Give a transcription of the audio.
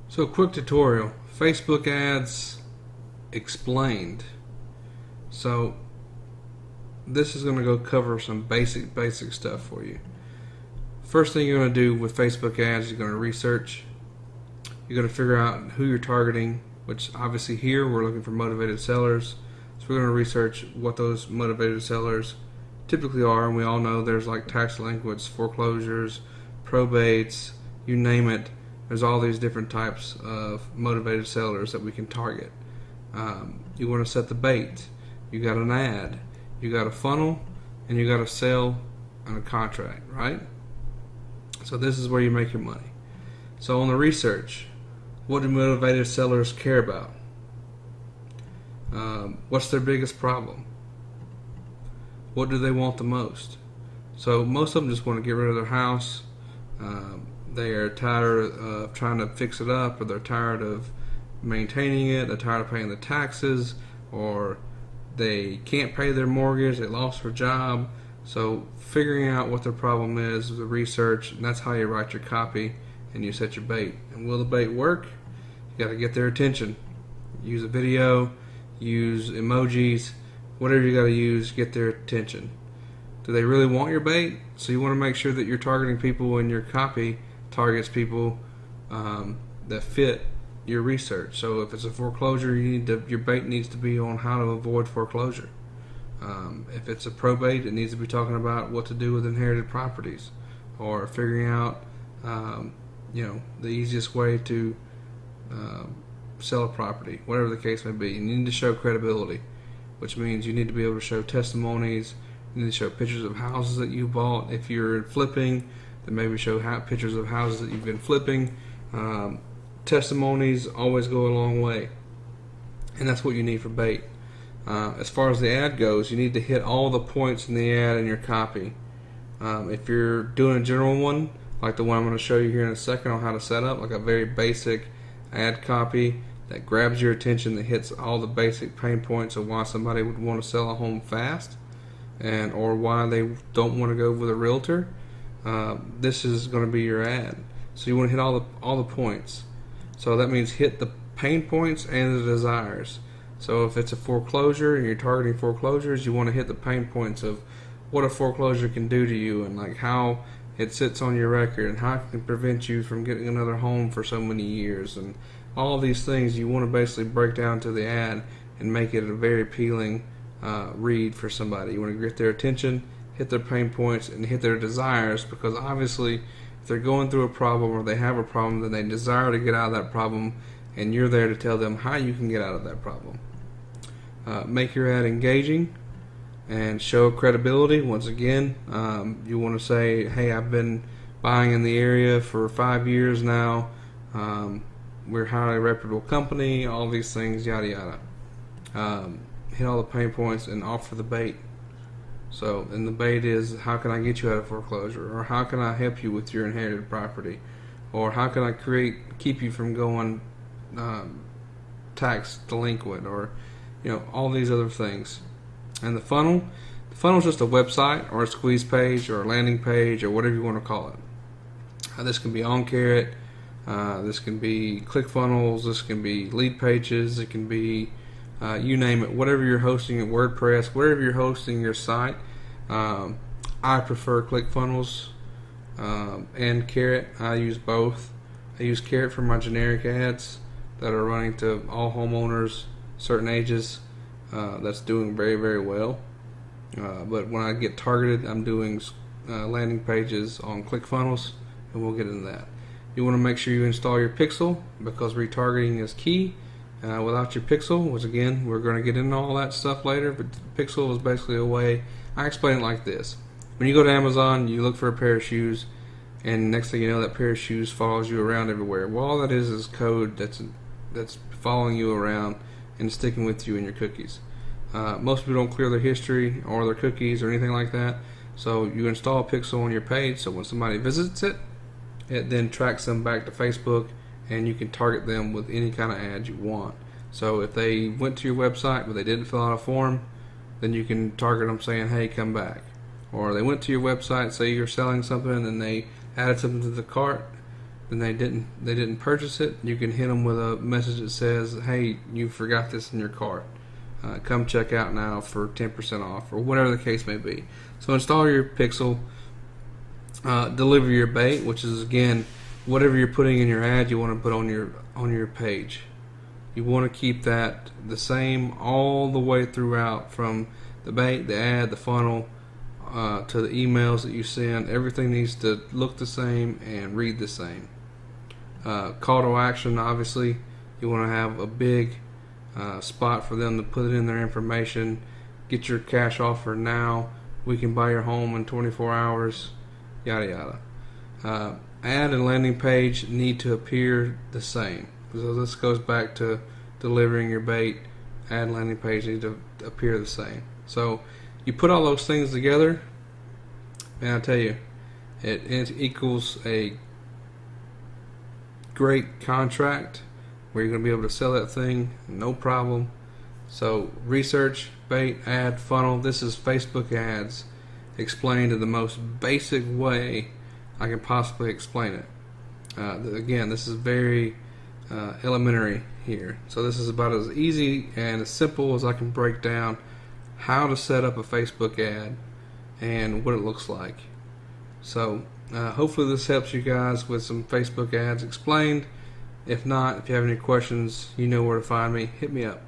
So, quick tutorial, Facebook ads explained. So this is going to go cover some basic stuff for you. First thing you're going to do with Facebook ads, you're going to research. You're going to figure out who you're targeting, which obviously here we're looking for motivated sellers. So we're going to research what those motivated sellers typically are, and we all know there's like tax delinquents, foreclosures, probates, you name it. There's all these different types of motivated sellers that we can target. You want to set the bait. You got an ad, you got a funnel, and you got a sale and a contract, right? So this is where you make your money. So on the research, what do motivated sellers care about? What's their biggest problem? What do they want the most? So most of them just want to get rid of their house. They are tired of trying to fix it up, or they're tired of maintaining it, they're tired of paying the taxes, or they can't pay their mortgage, they lost their job. So figuring out what their problem is, the research, and that's how you write your copy and you set your bait. And will the bait work? You got to get their attention. Use a video, use emojis, whatever you got to use, get their attention. Do they really want your bait? So you want to make sure that you're targeting people and your copy targets people that fit your research. So if it's a foreclosure, your bait needs to be on how to avoid foreclosure. If it's a probate, it needs to be talking about what to do with inherited properties, or figuring out the easiest way to sell a property, whatever the case may be. You need to show credibility, which means you need to be able to show testimonies. You need to show pictures of houses that you bought. If you're flipping, then maybe show pictures of houses that you've been flipping. Testimonies always go a long way, and that's what you need for bait. As far as the ad goes, you need to hit all the points in the ad in your copy. If you're doing a general one, like the one I'm going to show you here in a second on how to set up, like a very basic ad copy that grabs your attention, that hits all the basic pain points of why somebody would want to sell a home fast, and or why they don't want to go with a realtor, this is going to be your ad. So you want to hit all the points. So that means hit the pain points and the desires. So if it's a foreclosure and you're targeting foreclosures, you want to hit the pain points of what a foreclosure can do to you, and like how it sits on your record, and how it can prevent you from getting another home for so many years, and all of these things you want to basically break down to the ad and make it a very appealing read for somebody. You want to get their attention, hit their pain points, and hit their desires, because obviously if they're going through a problem or they have a problem, then they desire to get out of that problem, and you're there to tell them how you can get out of that problem. Make your ad engaging and show credibility. Once again, you want to say, hey, I've been buying in the area for 5 years now. We're a highly reputable company, all these things, yada yada. Hit all the pain points and offer the bait. So, and the bait is, how can I get you out of foreclosure, or how can I help you with your inherited property, or how can I keep you from going tax delinquent, or all these other things. And the funnel is just a website or a squeeze page or a landing page or whatever you want to call it. This can be OnCarrot, this can be ClickFunnels, this can be lead pages, it can be you name it, whatever you're hosting at WordPress, whatever you're hosting your site. I prefer ClickFunnels and Carrot. I use both. I use Carrot for my generic ads that are running to all homeowners, certain ages. That's doing very, very well. But when I get targeted, I'm doing landing pages on ClickFunnels, and we'll get into that. You want to make sure you install your pixel, because retargeting is key. Without your pixel, which again, we're going to get into all that stuff later, but the pixel is basically a way. I explain it like this. When you go to Amazon, you look for a pair of shoes, and next thing you know, that pair of shoes follows you around everywhere. Well, all that is code that's following you around and sticking with you in your cookies. Most people don't clear their history or their cookies or anything like that. So you install a pixel on your page, so when somebody visits it, it then tracks them back to Facebook, and you can target them with any kind of ad you want. So if they went to your website but they didn't fill out a form, then you can target them saying, hey, come back. Or they went to your website, say you're selling something, and they added something to the cart, then they didn't purchase it, you can hit them with a message that says, hey, you forgot this in your cart. Come check out now for 10% off, or whatever the case may be. So install your pixel, deliver your bait, which is again whatever you're putting in your ad you want to put on your page. You want to keep that the same all the way throughout, from the bait, the ad, the funnel, to the emails that you send. Everything needs to look the same and read the same. Call to action, obviously, you want to have a big spot for them to put in their information. Get your cash offer now. We can buy your home in 24 hours. Yada yada. Ad and landing page need to appear the same. So this goes back to delivering your bait. Ad and landing page need to appear the same. So you put all those things together, and I tell you, it equals a great contract where you're going to be able to sell that thing no problem. So research, bait, ad, funnel. This is Facebook ads explained in the most basic way I can possibly explain it. Again, this is very elementary here. So this is about as easy and as simple as I can break down how to set up a Facebook ad and what it looks like. So hopefully this helps you guys with some Facebook ads explained. If not, if you have any questions, you know where to find me. Hit me up.